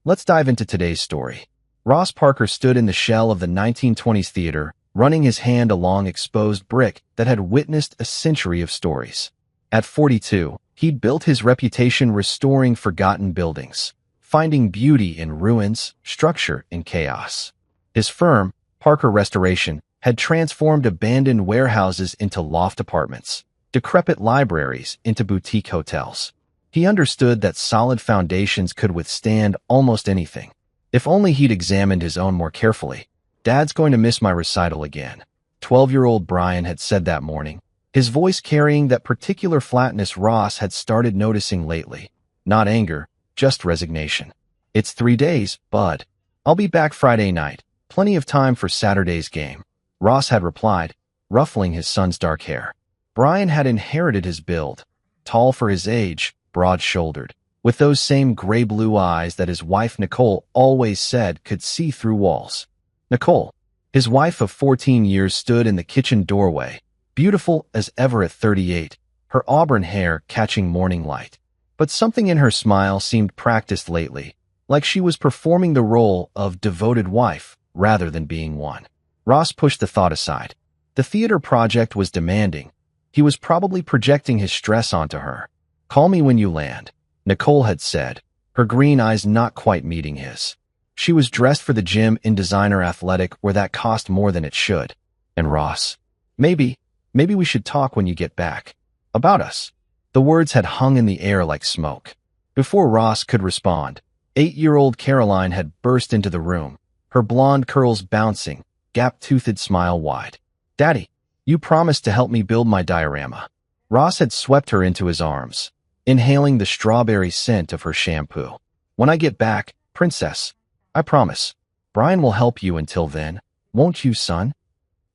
Let's dive into today's story. Ross Parker stood in the shell of the 1920s theater, running his hand along exposed brick that had witnessed a century of stories. At 42, he'd built his reputation restoring forgotten buildings, finding beauty in ruins, structure in chaos. His firm, Parker Restoration, had transformed abandoned warehouses into loft apartments, decrepit libraries into boutique hotels. He understood that solid foundations could withstand almost anything. If only he'd examined his own more carefully. "Dad's going to miss my recital again," 12-year-old Brian had said that morning, his voice carrying that particular flatness Ross had started noticing lately. Not anger, just resignation. "It's 3 days, bud. I'll be back Friday night. Plenty of time for Saturday's game," Ross had replied, ruffling his son's dark hair. Brian had inherited his build, tall for his age, broad-shouldered, with those same gray-blue eyes that his wife Nicole always said could see through walls. Nicole, his wife of 14 years, stood in the kitchen doorway, beautiful as ever at 38, her auburn hair catching morning light. But something in her smile seemed practiced lately, like she was performing the role of devoted wife rather than being one. Ross pushed the thought aside. The theater project was demanding. He was probably projecting his stress onto her. "Call me when you land," Nicole had said, her green eyes not quite meeting his. She was dressed for the gym in designer athletic where that cost more than it should. And Ross, maybe we should talk when you get back. About us." The words had hung in the air like smoke. Before Ross could respond, 8-year-old Caroline had burst into the room, her blonde curls bouncing, gap-toothed smile wide. "Daddy, you promised to help me build my diorama." Ross had swept her into his arms, inhaling the strawberry scent of her shampoo. "When I get back, princess, I promise. Brian will help you until then, won't you, son?"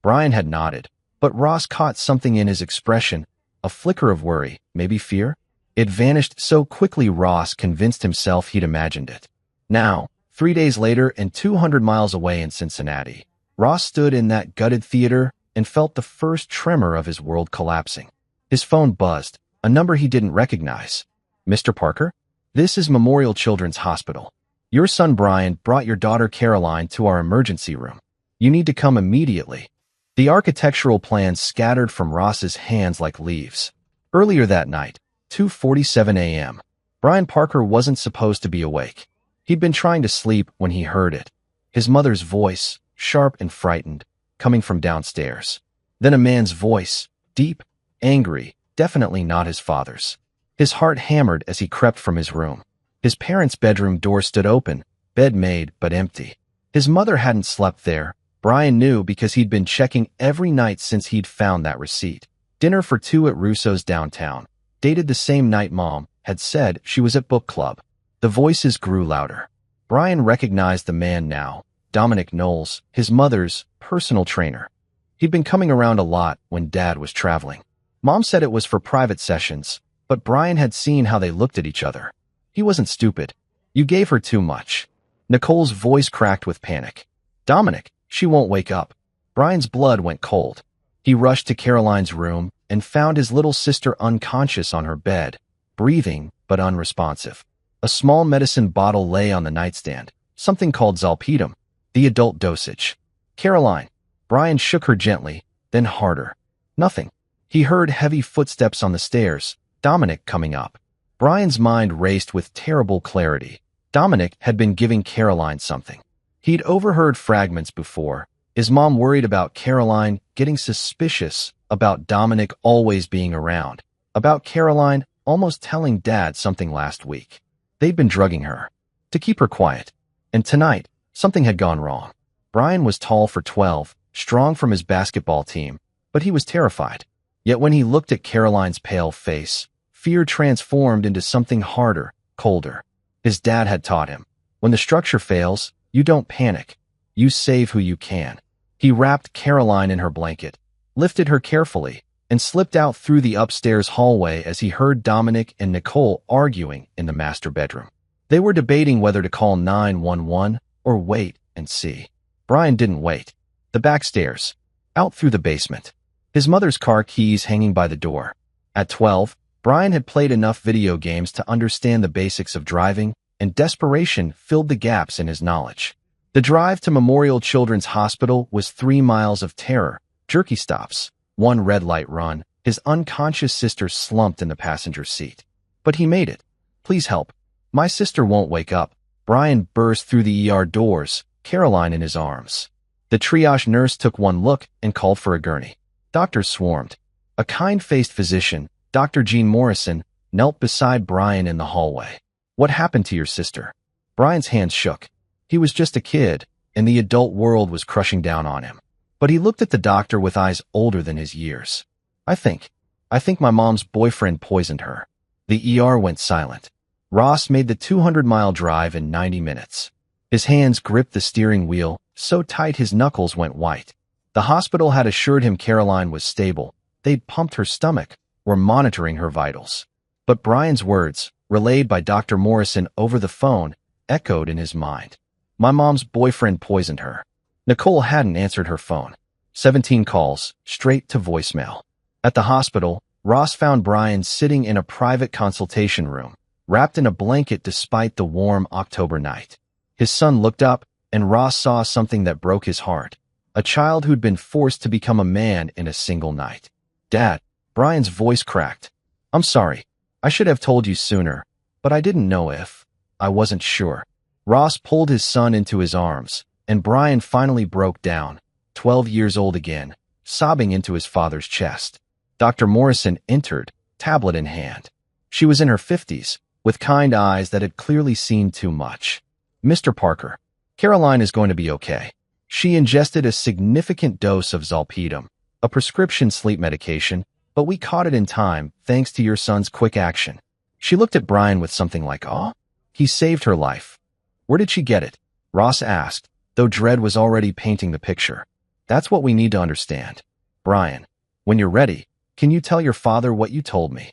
Brian had nodded, but Ross caught something in his expression, a flicker of worry, maybe fear. It vanished so quickly Ross convinced himself he'd imagined it. Now, 3 days later and 200 miles away in Cincinnati, Ross stood in that gutted theater and felt the first tremor of his world collapsing. His phone buzzed, a number he didn't recognize. "Mr. Parker? This is Memorial Children's Hospital. Your son Brian brought your daughter Caroline to our emergency room. You need to come immediately." The architectural plans scattered from Ross's hands like leaves. Earlier that night, 2:47 a.m., Brian Parker wasn't supposed to be awake. He'd been trying to sleep when he heard it. His mother's voice, sharp and frightened, coming from downstairs. Then a man's voice, deep, angry, definitely not his father's. His heart hammered as he crept from his room. His parents' bedroom door stood open, bed made but empty. His mother hadn't slept there. Brian knew because he'd been checking every night since he'd found that receipt. Dinner for 2 at Russo's downtown, dated the same night Mom had said she was at book club. The voices grew louder. Brian recognized the man now, Dominic Knowles, his mother's personal trainer. He'd been coming around a lot when Dad was traveling. Mom said it was for private sessions, but Brian had seen how they looked at each other. He wasn't stupid. "You gave her too much." Nicole's voice cracked with panic. "Dominic, she won't wake up." Brian's blood went cold. He rushed to Caroline's room and found his little sister unconscious on her bed, breathing but unresponsive. A small medicine bottle lay on the nightstand, something called zolpidem, the adult dosage. "Caroline." Brian shook her gently, then harder. Nothing. He heard heavy footsteps on the stairs, Dominic coming up. Brian's mind raced with terrible clarity. Dominic had been giving Caroline something. He'd overheard fragments before. His mom worried about Caroline getting suspicious, about Dominic always being around, about Caroline almost telling Dad something last week. They'd been drugging her to keep her quiet. And tonight, something had gone wrong. Brian was tall for 12, strong from his basketball team, but he was terrified. Yet when he looked at Caroline's pale face, fear transformed into something harder, colder. His dad had taught him, when the structure fails, you don't panic. You save who you can. He wrapped Caroline in her blanket, lifted her carefully, and slipped out through the upstairs hallway as he heard Dominic and Nicole arguing in the master bedroom. They were debating whether to call 911 or wait and see. Brian didn't wait. The back stairs, out through the basement. His mother's car keys hanging by the door. At 12, Brian had played enough video games to understand the basics of driving and desperation filled the gaps in his knowledge. The drive to Memorial Children's Hospital was 3 miles of terror, jerky stops, one red light run, his unconscious sister slumped in the passenger seat. But he made it. Please help. My sister won't wake up. Brian burst through the ER doors, Caroline in his arms. The triage nurse took one look and called for a gurney. Doctors swarmed. A kind-faced physician, Dr. Jean Morrison, knelt beside Brian in the hallway. What happened to your sister? Brian's hands shook. He was just a kid, and the adult world was crushing down on him. But he looked at the doctor with eyes older than his years. I think my mom's boyfriend poisoned her. The ER went silent. Ross made the 200-mile drive in 90 minutes. His hands gripped the steering wheel, so tight his knuckles went white. The hospital had assured him Caroline was stable. They'd pumped her stomach, were monitoring her vitals. But Brian's words, relayed by Dr. Morrison over the phone, echoed in his mind. My mom's boyfriend poisoned her. Nicole hadn't answered her phone. 17 calls, straight to voicemail. At the hospital, Ross found Brian sitting in a private consultation room, wrapped in a blanket despite the warm October night. His son looked up, and Ross saw something that broke his heart. A child who'd been forced to become a man in a single night. Dad, Brian's voice cracked. I'm sorry. I should have told you sooner, but I didn't know if. I wasn't sure. Ross pulled his son into his arms, and Brian finally broke down, 12 years old again, sobbing into his father's chest. Dr. Morrison entered, tablet in hand. She was in her 50s, with kind eyes that had clearly seen too much. Mr. Parker, Caroline is going to be okay. She ingested a significant dose of zolpidem, a prescription sleep medication, but we caught it in time thanks to your son's quick action. She looked at Brian with something like awe. He saved her life. Where did she get it? Ross asked, though dread was already painting the picture. That's what we need to understand. Brian, when you're ready, can you tell your father what you told me?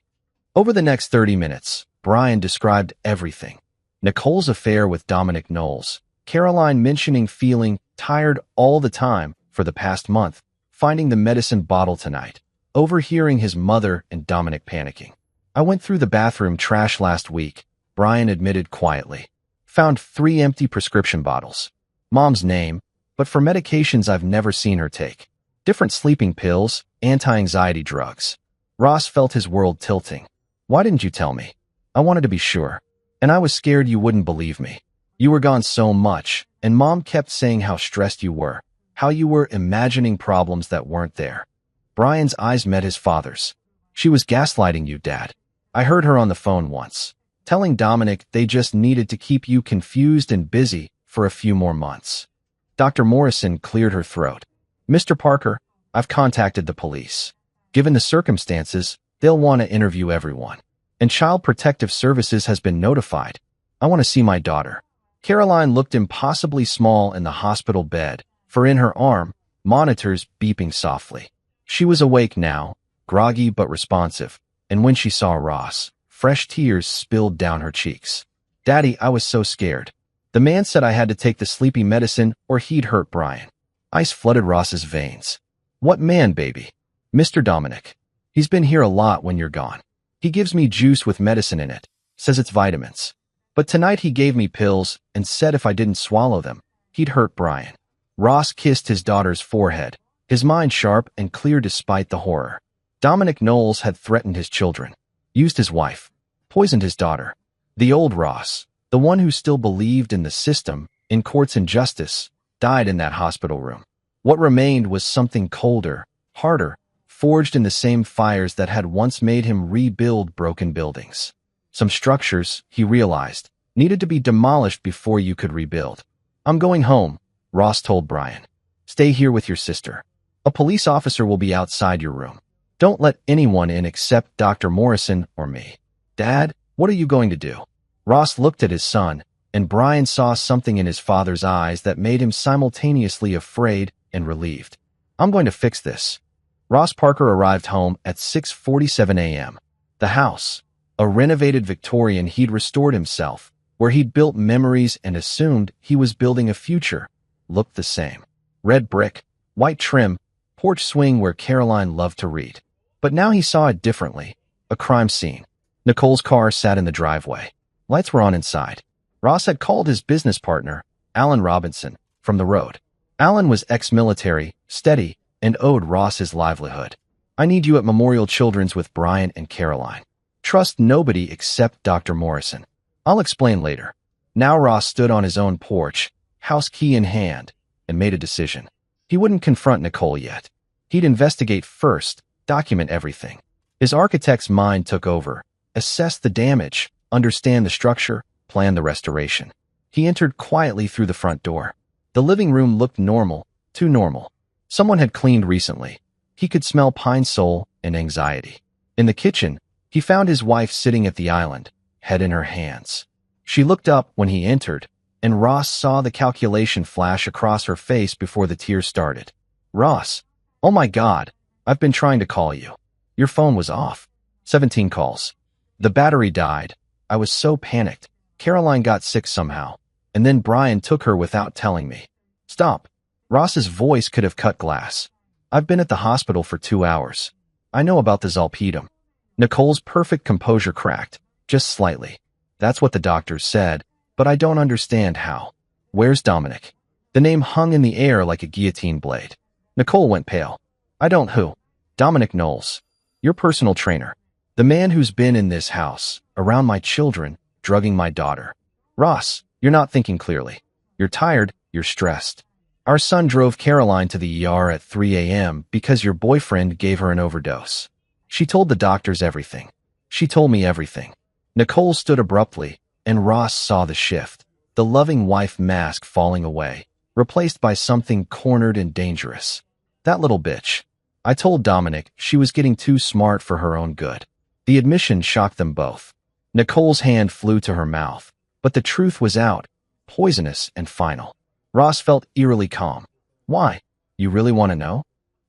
Over the next 30 minutes, Brian described everything. Nicole's affair with Dominic Knowles, Caroline mentioning feeling tired all the time for the past month, finding the medicine bottle tonight, overhearing his mother and Dominic panicking. I went through the bathroom trash last week, Brian admitted quietly. Found 3 empty prescription bottles. Mom's name, but for medications I've never seen her take. Different sleeping pills, anti-anxiety drugs. Ross felt his world tilting. Why didn't you tell me? I wanted to be sure. And I was scared you wouldn't believe me. You were gone so much, and Mom kept saying how stressed you were, how you were imagining problems that weren't there. Brian's eyes met his father's. She was gaslighting you, Dad. I heard her on the phone once, telling Dominic they just needed to keep you confused and busy for a few more months. Dr. Morrison cleared her throat. Mr. Parker, I've contacted the police. Given the circumstances, they'll want to interview everyone. And Child Protective Services has been notified. I want to see my daughter. Caroline looked impossibly small in the hospital bed, for in her arm, monitors beeping softly. She was awake now, groggy but responsive, and when she saw Ross, fresh tears spilled down her cheeks. Daddy, I was so scared. The man said I had to take the sleepy medicine or he'd hurt Brian. Ice flooded Ross's veins. What man, baby? Mr. Dominic. He's been here a lot when you're gone. He gives me juice with medicine in it, says it's vitamins. But tonight he gave me pills and said if I didn't swallow them, he'd hurt Brian. Ross kissed his daughter's forehead, his mind sharp and clear despite the horror. Dominic Knowles had threatened his children, used his wife, poisoned his daughter. The old Ross, the one who still believed in the system, in courts and justice, died in that hospital room. What remained was something colder, harder, forged in the same fires that had once made him rebuild broken buildings. Some structures, he realized, needed to be demolished before you could rebuild. I'm going home, Ross told Brian. Stay here with your sister. A police officer will be outside your room. Don't let anyone in except Dr. Morrison or me. Dad, what are you going to do? Ross looked at his son, and Brian saw something in his father's eyes that made him simultaneously afraid and relieved. I'm going to fix this. Ross Parker arrived home at 6:47 a.m. The house, a renovated Victorian he'd restored himself, where he'd built memories and assumed he was building a future, looked the same. Red brick, white trim, porch swing where Caroline loved to read. But now he saw it differently. A crime scene. Nicole's car sat in the driveway. Lights were on inside. Ross had called his business partner, Alan Robinson, from the road. Alan was ex-military, steady, and owed Ross his livelihood. "I need you at Memorial Children's with Brian and Caroline. Trust nobody except Dr. Morrison. I'll explain later." Now Ross stood on his own porch, house key in hand, and made a decision. He wouldn't confront Nicole yet. He'd investigate first, document everything. His architect's mind took over, assess the damage, understand the structure, plan the restoration. He entered quietly through the front door. The living room looked normal, too normal. Someone had cleaned recently. He could smell pine sol and anxiety. In the kitchen, he found his wife sitting at the island, head in her hands. She looked up when he entered, and Ross saw the calculation flash across her face before the tears started. "Ross, oh my God, I've been trying to call you. Your phone was off. 17 calls. The battery died. I was so panicked. Caroline got sick somehow, and then Brian took her without telling me." "Stop." Ross's voice could have cut glass. "I've been at the hospital for 2 hours. I know about the zolpidem." Nicole's perfect composure cracked, just slightly. "That's what the doctors said, but I don't understand how. Where's Dominic?" The name hung in the air like a guillotine blade. Nicole went pale. "I don't who?" "Dominic Knowles. Your personal trainer. The man who's been in this house, around my children, drugging my daughter." "Ross, you're not thinking clearly. You're tired, you're stressed. Our son drove Caroline to the ER at 3 a.m. because your boyfriend gave her an overdose. She told the doctors everything. She told me everything." Nicole stood abruptly, and Ross saw the shift, the loving wife mask falling away, replaced by something cornered and dangerous. "That little bitch. I told Dominic she was getting too smart for her own good." The admission shocked them both. Nicole's hand flew to her mouth, but the truth was out, poisonous and final. Ross felt eerily calm. "Why? You really want to know?"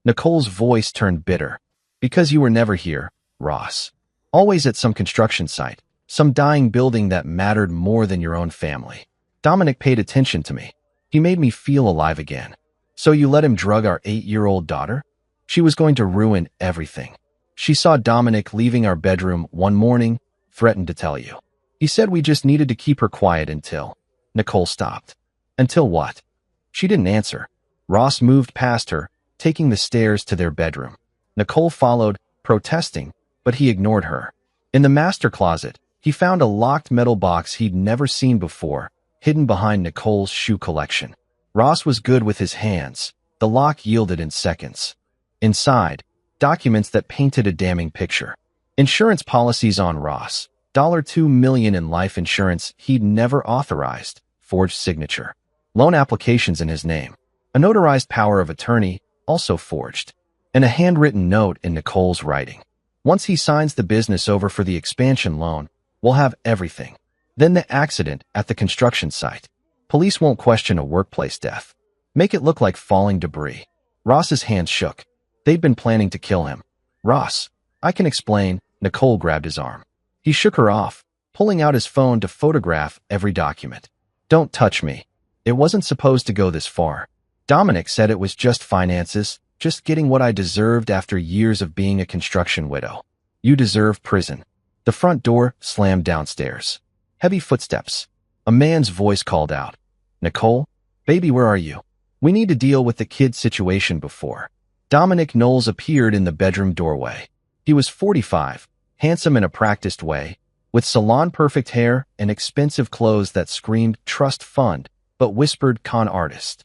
Nicole's voice turned bitter. "Because you were never here, Ross. Always at some construction site, some dying building that mattered more than your own family. Dominic paid attention to me. He made me feel alive again. So you let him drug our 8-year-old daughter? She was going to ruin everything. She saw Dominic leaving our bedroom one morning, threatened to tell you. He said we just needed to keep her quiet until..." Nicole stopped. "Until what?" She didn't answer. Ross moved past her, taking the stairs to their bedroom. Nicole followed, protesting, but he ignored her. In the master closet, he found a locked metal box he'd never seen before, hidden behind Nicole's shoe collection. Ross was good with his hands. The lock yielded in seconds. Inside, documents that painted a damning picture. Insurance policies on Ross, $2 million in life insurance he'd never authorized, forged signature. Loan applications in his name. A notarized power of attorney, also forged. And a handwritten note in Nicole's writing. "Once he signs the business over for the expansion loan, we'll have everything." Then the accident at the construction site. Police won't question a workplace death. Make it look like falling debris. Ross's hands shook. They'd been planning to kill him. "Ross, I can explain." Nicole grabbed his arm. He shook her off, pulling out his phone to photograph every document. "Don't touch me. It wasn't supposed to go this far. Dominic said it was just finances, just getting what I deserved after years of being a construction widow. You deserve prison." The front door slammed downstairs. Heavy footsteps. A man's voice called out. "Nicole, baby, where are you? We need to deal with the kid situation before." Dominic Knowles appeared in the bedroom doorway. He was 45, handsome in a practiced way, with salon-perfect hair and expensive clothes that screamed trust fund, but whispered con artist.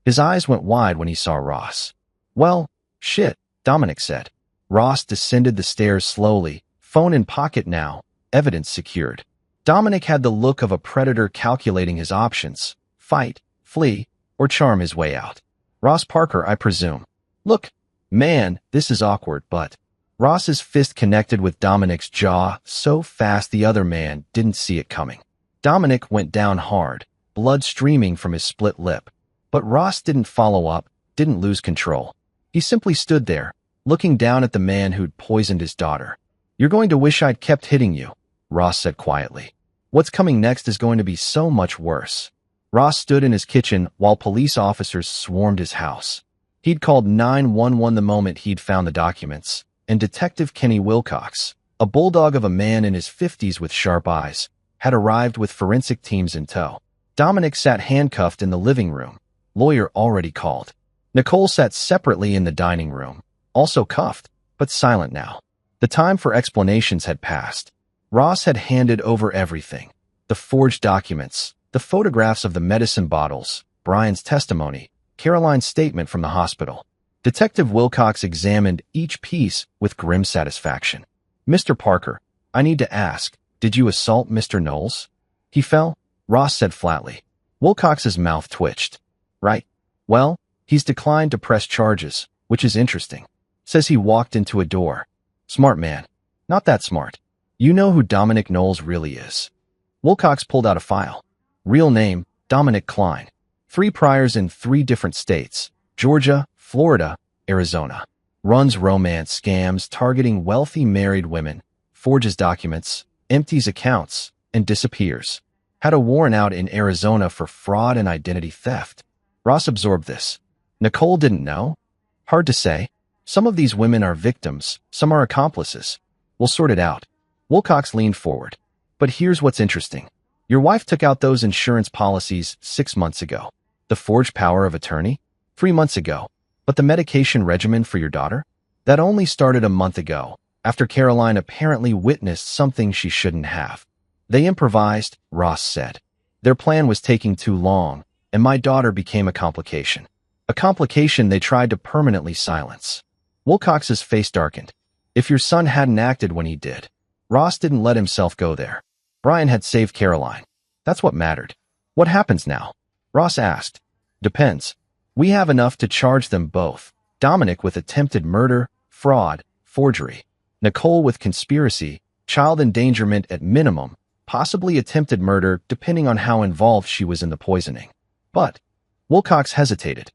His eyes went wide when he saw Ross. "Well, shit," Dominic said. Ross descended the stairs slowly, phone in pocket now, evidence secured. Dominic had the look of a predator calculating his options: fight, flee, or charm his way out. "Ross Parker, I presume." "Look, man, this is awkward, but..." Ross's fist connected with Dominic's jaw so fast the other man didn't see it coming. Dominic went down hard, blood streaming from his split lip. But Ross didn't follow up, didn't lose control. He simply stood there, looking down at the man who'd poisoned his daughter. "You're going to wish I'd kept hitting you," Ross said quietly. "What's coming next is going to be so much worse." Ross stood in his kitchen while police officers swarmed his house. He'd called 911 the moment he'd found the documents, and Detective Kenny Wilcox, a bulldog of a man in his 50s with sharp eyes, had arrived with forensic teams in tow. Dominic sat handcuffed in the living room, lawyer already called. Nicole sat separately in the dining room, also cuffed, but silent now. The time for explanations had passed. Ross had handed over everything. The forged documents, the photographs of the medicine bottles, Brian's testimony, Caroline's statement from the hospital. Detective Wilcox examined each piece with grim satisfaction. "Mr. Parker, I need to ask, did you assault Mr. Knowles?" "He fell," Ross said flatly. Wilcox's mouth twitched. "Right. Well, he's declined to press charges, which is interesting. Says he walked into a door. Smart man. Not that smart. You know who Dominic Knowles really is." Wilcox pulled out a file. Real name, Dominic Klein. 3 priors in 3 different states, Georgia, Florida, Arizona. Runs romance scams targeting wealthy married women, forges documents, empties accounts, and disappears. Had a warrant out in Arizona for fraud and identity theft. Ross absorbed this. Nicole didn't know? Hard to say. Some of these women are victims, some are accomplices. We'll sort it out. Wilcox leaned forward. But here's what's interesting. Your wife took out those insurance policies 6 months ago. The forged power of attorney? 3 months ago. But the medication regimen for your daughter? That only started a month ago, after Caroline apparently witnessed something she shouldn't have. They improvised, Ross said. Their plan was taking too long, and my daughter became a complication. A complication they tried to permanently silence. Wilcox's face darkened. If your son hadn't acted when he did. Ross didn't let himself go there. Brian had saved Caroline. That's what mattered. What happens now? Ross asked. Depends. We have enough to charge them both. Dominic with attempted murder, fraud, forgery. Nicole with conspiracy, child endangerment at minimum, possibly attempted murder depending on how involved she was in the poisoning. But Wilcox hesitated.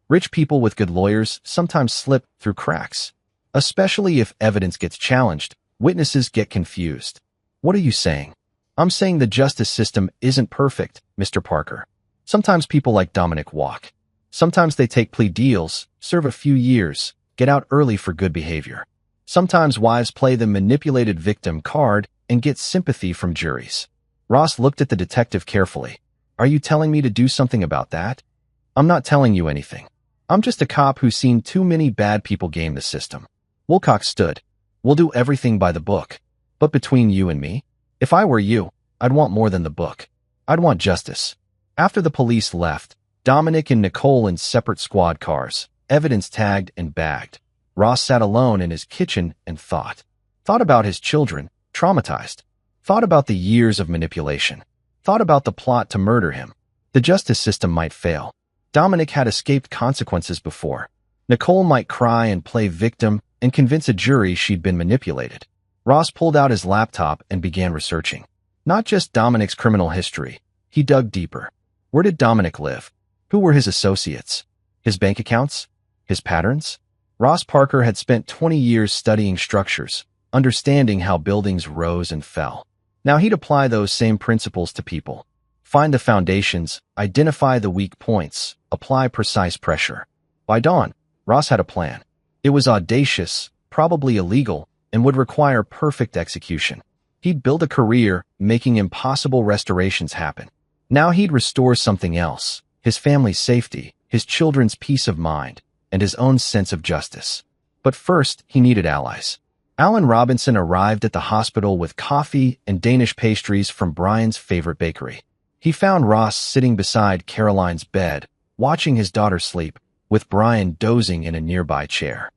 Rich people with good lawyers sometimes slip through cracks. Especially if evidence gets challenged, witnesses get confused. What are you saying? I'm saying the justice system isn't perfect, Mr. Parker. Sometimes people like Dominic walk. Sometimes they take plea deals, serve a few years, get out early for good behavior. Sometimes wives play the manipulated victim card and get sympathy from juries. Ross looked at the detective carefully. Are you telling me to do something about that? I'm not telling you anything. I'm just a cop who's seen too many bad people game the system. Wilcox stood. We'll do everything by the book. But between you and me, if I were you, I'd want more than the book. I'd want justice. After the police left, Dominic and Nicole in separate squad cars, evidence tagged and bagged. Ross sat alone in his kitchen and thought. Thought about his children, traumatized. Thought about the years of manipulation. Thought about the plot to murder him. The justice system might fail. Dominic had escaped consequences before. Nicole might cry and play victim and convince a jury she'd been manipulated. Ross pulled out his laptop and began researching. Not just Dominic's criminal history. He dug deeper. Where did Dominic live? Who were his associates? His bank accounts? His patterns? Ross Parker had spent 20 years studying structures, understanding how buildings rose and fell. Now he'd apply those same principles to people. Find the foundations, identify the weak points, apply precise pressure. By dawn, Ross had a plan. It was audacious, probably illegal, and would require perfect execution. He'd build a career making impossible restorations happen. Now he'd restore something else, his family's safety, his children's peace of mind, and his own sense of justice. But first, he needed allies. Alan Robinson arrived at the hospital with coffee and Danish pastries from Brian's favorite bakery. He found Ross sitting beside Caroline's bed, watching his daughter sleep, with Brian dozing in a nearby chair.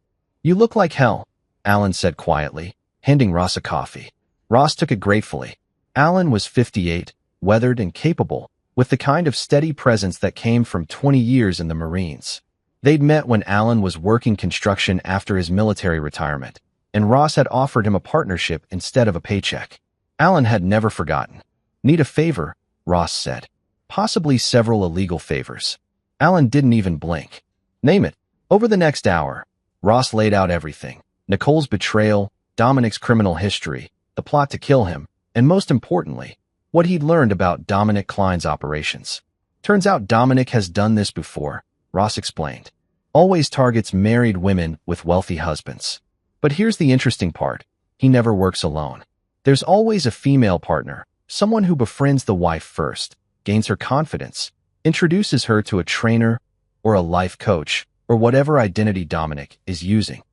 You look like hell, Alan said quietly, handing Ross a coffee. Ross took it gratefully. Alan was 58, weathered and capable, with the kind of steady presence that came from 20 years in the Marines. They'd met when Alan was working construction after his military retirement, and Ross had offered him a partnership instead of a paycheck. Alan had never forgotten. Need a favor, Ross said. Possibly several illegal favors. Alan didn't even blink. Name it. Over the next hour, Ross laid out everything. Nicole's betrayal, Dominic's criminal history, the plot to kill him, and most importantly, what he'd learned about Dominic Klein's operations. Turns out Dominic has done this before, Ross explained. Always targets married women with wealthy husbands. But here's the interesting part. He never works alone. There's always a female partner, Someone who befriends the wife first, gains her confidence, introduces her to a trainer or a life coach or whatever identity Dominic is using.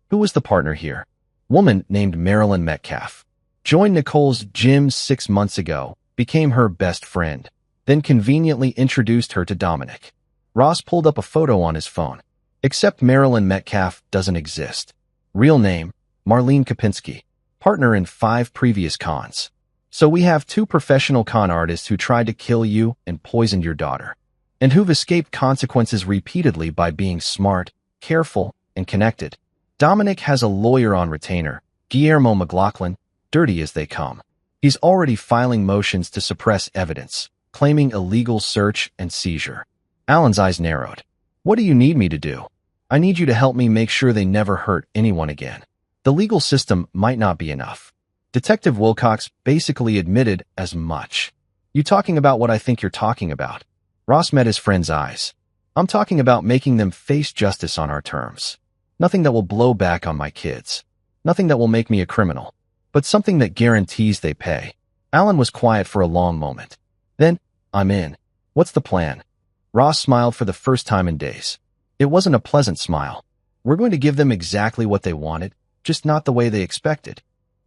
Who was the partner here? Woman named Marilyn Metcalf. Joined Nicole's gym 6 months ago, became her best friend, then conveniently introduced her to Dominic. Ross pulled up a photo on his phone. Except Marilyn Metcalf doesn't exist. Real name, Marlene Kapinski. Partner in 5 previous cons. So we have 2 professional con artists who tried to kill you and poisoned your daughter, and who've escaped consequences repeatedly by being smart, careful, and connected. Dominic has a lawyer on retainer, Guillermo McLaughlin, dirty as they come. He's already filing motions to suppress evidence, claiming illegal search and seizure. Alan's eyes narrowed. What do you need me to do? I need you to help me make sure they never hurt anyone again. The legal system might not be enough. Detective Wilcox basically admitted as much. You talking about what I think you're talking about? Ross met his friend's eyes. I'm talking about making them face justice on our terms. Nothing that will blow back on my kids. Nothing that will make me a criminal. But something that guarantees they pay. Alan was quiet for a long moment. Then, I'm in. What's the plan? Ross smiled for the first time in days. It wasn't a pleasant smile. We're going to give them exactly what they wanted, just not the way they expected.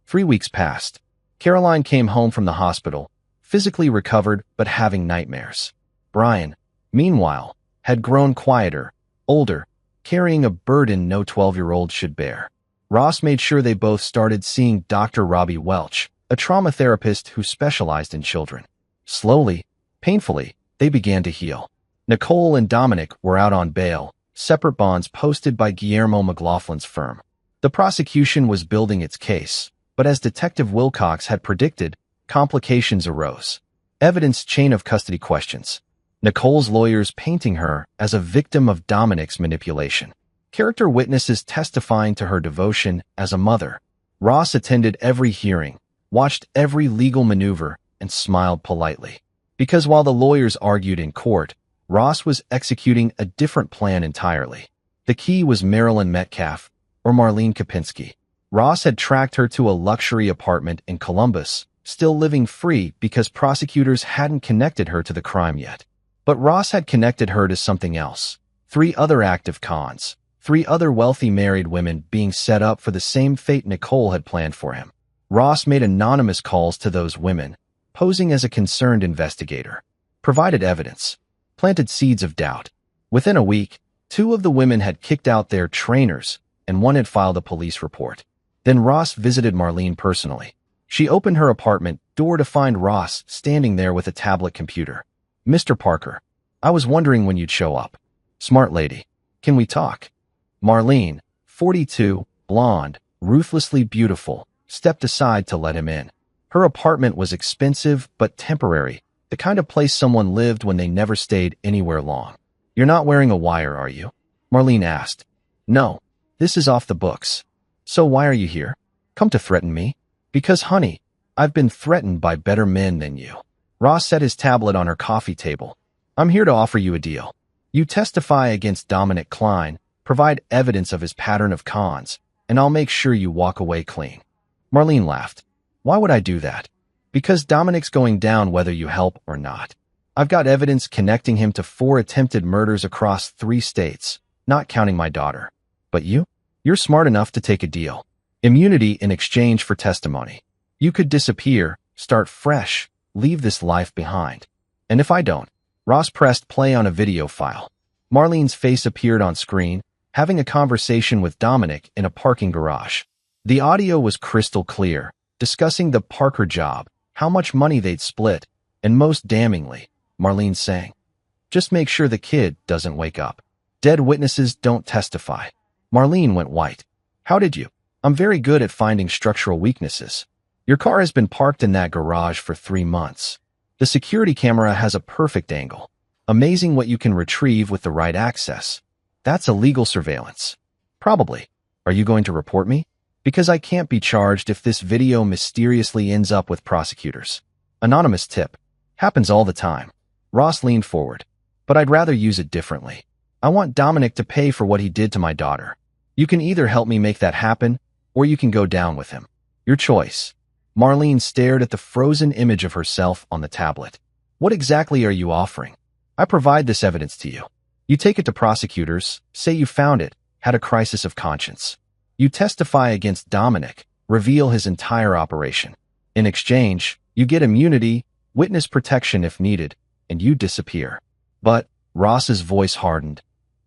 3 weeks passed. Caroline came home from the hospital, physically recovered but having nightmares. Brian, meanwhile, had grown quieter, older, carrying a burden no 12-year-old should bear. Ross made sure they both started seeing Dr. Robbie Welch, a trauma therapist who specialized in children. Slowly, painfully, they began to heal. Nicole and Dominic were out on bail, separate bonds posted by Guillermo McLaughlin's firm. The prosecution was building its case, but as Detective Wilcox had predicted, complications arose. Evidence chain of custody questions. Nicole's lawyers painting her as a victim of Dominic's manipulation. Character witnesses testifying to her devotion as a mother. Ross attended every hearing, watched every legal maneuver, and smiled politely. Because while the lawyers argued in court, Ross was executing a different plan entirely. The key was Marilyn Metcalf, or Marlene Kapinski. Ross had tracked her to a luxury apartment in Columbus, still living free because prosecutors hadn't connected her to the crime yet. But Ross had connected her to something else. 3 other active cons. 3 other wealthy married women being set up for the same fate Nicole had planned for him. Ross made anonymous calls to those women, posing as a concerned investigator. Provided evidence. Planted seeds of doubt. Within a week, 2 of the women had kicked out their trainers, and 1 had filed a police report. Then Ross visited Marlene personally. She opened her apartment door to find Ross standing there with a tablet computer. Mr. Parker, I was wondering when you'd show up. Smart lady. Can we talk? Marlene, 42, blonde, ruthlessly beautiful, stepped aside to let him in. Her apartment was expensive but temporary, the kind of place someone lived when they never stayed anywhere long. You're not wearing a wire, are you? Marlene asked. No, this is off the books. So why are you here? Come to threaten me? Because, honey, I've been threatened by better men than you. Ross set his tablet on her coffee table. I'm here to offer you a deal. You testify against Dominic Klein, provide evidence of his pattern of cons, and I'll make sure you walk away clean. Marlene laughed. Why would I do that? Because Dominic's going down whether you help or not. I've got evidence connecting him to 4 attempted murders across 3 states, not counting my daughter. But you? You're smart enough to take a deal. Immunity in exchange for testimony. You could disappear, start fresh, leave this life behind. And if I don't? Ross pressed play on a video file. Marlene's face appeared on screen, having a conversation with Dominic in a parking garage. The audio was crystal clear, discussing the Parker job, how much money they'd split, and most damningly, Marlene saying, just make sure the kid doesn't wake up. Dead witnesses don't testify. Marlene went white. How did you? I'm very good at finding structural weaknesses. Your car has been parked in that garage for 3 months. The security camera has a perfect angle. Amazing what you can retrieve with the right access. That's illegal surveillance. Probably. Are you going to report me? Because I can't be charged if this video mysteriously ends up with prosecutors. Anonymous tip. Happens all the time. Ross leaned forward. But I'd rather use it differently. I want Dominic to pay for what he did to my daughter. You can either help me make that happen, or you can go down with him. Your choice. Marlene stared at the frozen image of herself on the tablet. What exactly are you offering? I provide this evidence to you. You take it to prosecutors, say you found it, had a crisis of conscience. You testify against Dominic, reveal his entire operation. In exchange, you get immunity, witness protection if needed, and you disappear. But, Ross's voice hardened.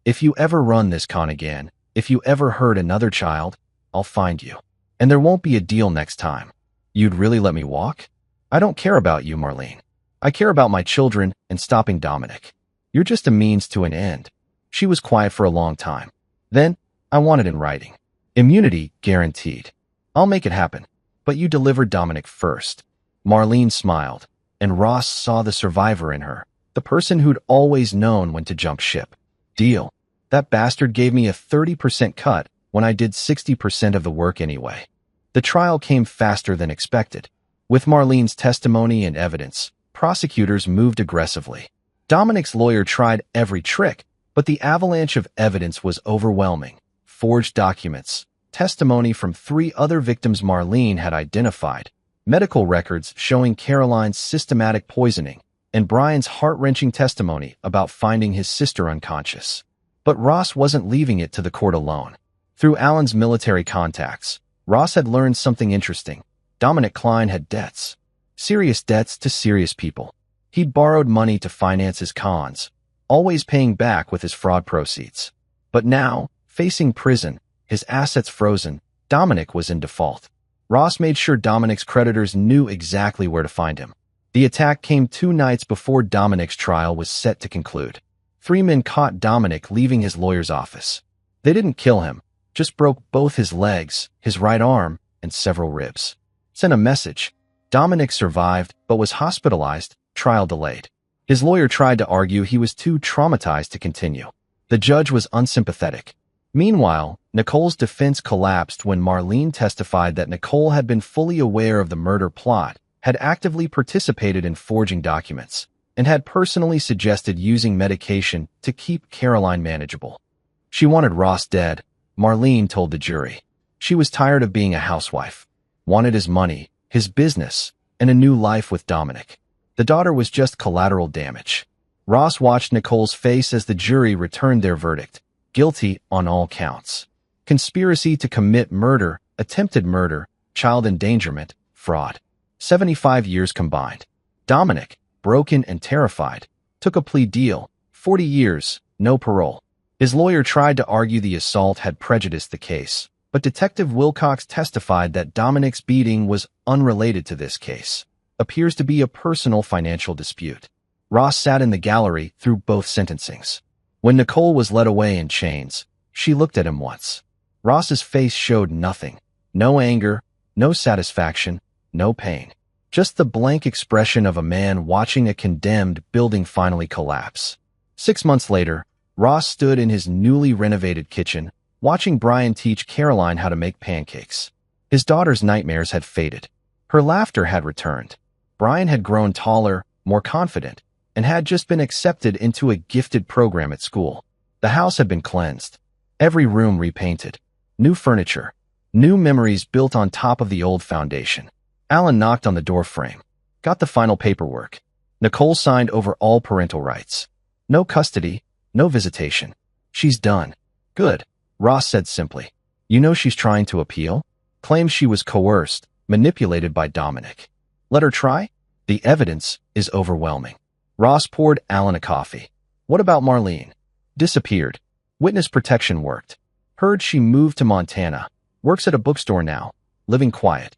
If you ever run this con again, if you ever hurt another child, I'll find you. And there won't be a deal next time. You'd really let me walk? I don't care about you, Marlene. I care about my children and stopping Dominic. You're just a means to an end. She was quiet for a long time. Then, I want it in writing. Immunity guaranteed. I'll make it happen. But you delivered Dominic first. Marlene smiled, and Ross saw the survivor in her, the person who'd always known when to jump ship. Deal. That bastard gave me a 30% cut when I did 60% of the work anyway. The trial came faster than expected. With Marlene's testimony and evidence, prosecutors moved aggressively. Dominic's lawyer tried every trick, but the avalanche of evidence was overwhelming. Forged documents, testimony from 3 other victims Marlene had identified, medical records showing Caroline's systematic poisoning, and Brian's heart-wrenching testimony about finding his sister unconscious. But Ross wasn't leaving it to the court alone. Through Alan's military contacts, Ross had learned something interesting. Dominic Klein had debts. Serious debts to serious people. He'd borrowed money to finance his cons, always paying back with his fraud proceeds. But now, facing prison, his assets frozen, Dominic was in default. Ross made sure Dominic's creditors knew exactly where to find him. The attack came 2 nights before Dominic's trial was set to conclude. 3 men caught Dominic leaving his lawyer's office. They didn't kill him, just broke both his legs, his right arm, and several ribs. Sent a message. Dominic survived, but was hospitalized, trial delayed. His lawyer tried to argue he was too traumatized to continue. The judge was unsympathetic. Meanwhile, Nicole's defense collapsed when Marlene testified that Nicole had been fully aware of the murder plot, had actively participated in forging documents, and had personally suggested using medication to keep Caroline manageable. She wanted Ross dead, Marlene told the jury. She was tired of being a housewife, wanted his money, his business, and a new life with Dominic. The daughter was just collateral damage. Ross watched Nicole's face as the jury returned their verdict. Guilty on all counts. Conspiracy to commit murder, attempted murder, child endangerment, fraud. 75 years combined. Dominic, broken and terrified, took a plea deal. 40 years, no parole. His lawyer tried to argue the assault had prejudiced the case, but Detective Wilcox testified that Dominic's beating was unrelated to this case. Appears to be a personal financial dispute. Ross sat in the gallery through both sentencings. When Nicole was led away in chains, she looked at him once. Ross's face showed nothing. No anger, no satisfaction, no pain. Just the blank expression of a man watching a condemned building finally collapse. 6 months later, Ross stood in his newly renovated kitchen, watching Brian teach Caroline how to make pancakes. His daughter's nightmares had faded. Her laughter had returned. Brian had grown taller, more confident, and had just been accepted into a gifted program at school. The house had been cleansed. Every room repainted. New furniture. New memories built on top of the old foundation. Alan knocked on the door frame. Got the final paperwork. Nicole signed over all parental rights. No custody, no visitation. She's done. Good, Ross said simply. You know she's trying to appeal? Claims she was coerced, manipulated by Dominic. Let her try? The evidence is overwhelming. Ross poured Alan a coffee. What about Marlene? Disappeared. Witness protection worked. Heard she moved to Montana. Works at a bookstore now. Living quiet.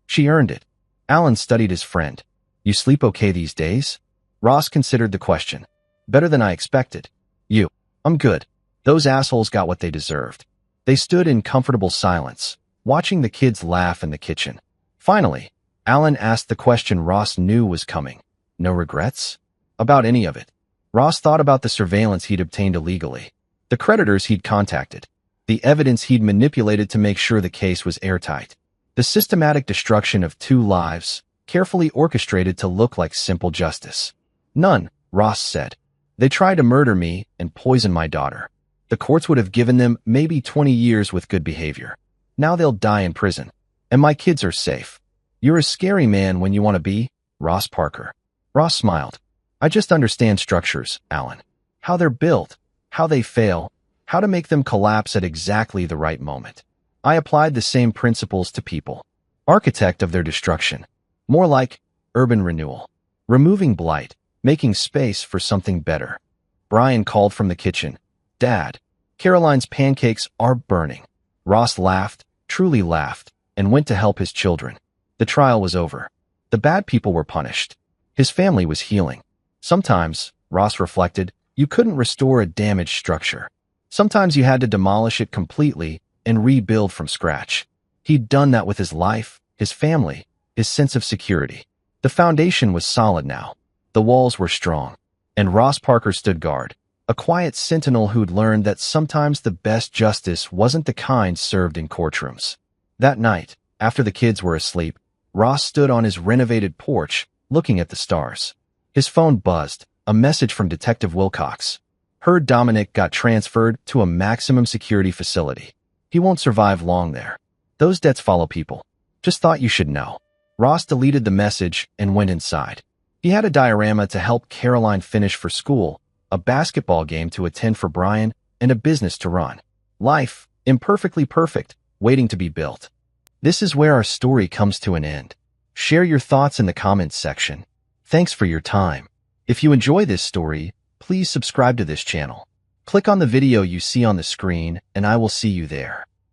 She earned it. Alan studied his friend. You sleep okay these days? Ross considered the question. Better than I expected. You. I'm good. Those assholes got what they deserved. They stood in comfortable silence, watching the kids laugh in the kitchen. Finally, Alan asked the question Ross knew was coming. No regrets? About any of it. Ross thought about the surveillance he'd obtained illegally, the creditors he'd contacted, the evidence he'd manipulated to make sure the case was airtight, the systematic destruction of 2 lives, carefully orchestrated to look like simple justice. None, Ross said. They tried to murder me and poison my daughter. The courts would have given them maybe 20 years with good behavior. Now they'll die in prison. And my kids are safe. You're a scary man when you want to be, Ross Parker. Ross smiled. I just understand structures, Alan. How they're built, how they fail, how to make them collapse at exactly the right moment. I applied the same principles to people. Architect of their destruction. More like urban renewal. Removing blight, making space for something better. Brian called from the kitchen. Dad, Caroline's pancakes are burning. Ross laughed, truly laughed, and went to help his children. The trial was over. The bad people were punished. His family was healing. Sometimes, Ross reflected, you couldn't restore a damaged structure. Sometimes you had to demolish it completely and rebuild from scratch. He'd done that with his life, his family, his sense of security. The foundation was solid now. The walls were strong. And Ross Parker stood guard, a quiet sentinel who'd learned that sometimes the best justice wasn't the kind served in courtrooms. That night, after the kids were asleep, Ross stood on his renovated porch, looking at the stars. His phone buzzed, a message from Detective Wilcox. Heard Dominic got transferred to a maximum security facility. He won't survive long there. Those debts follow people. Just thought you should know. Ross deleted the message and went inside. He had a diorama to help Caroline finish for school, a basketball game to attend for Brian, and a business to run. Life, imperfectly perfect, waiting to be built. This is where our story comes to an end. Share your thoughts in the comments section. Thanks for your time. If you enjoy this story, please subscribe to this channel. Click on the video you see on the screen, and I will see you there.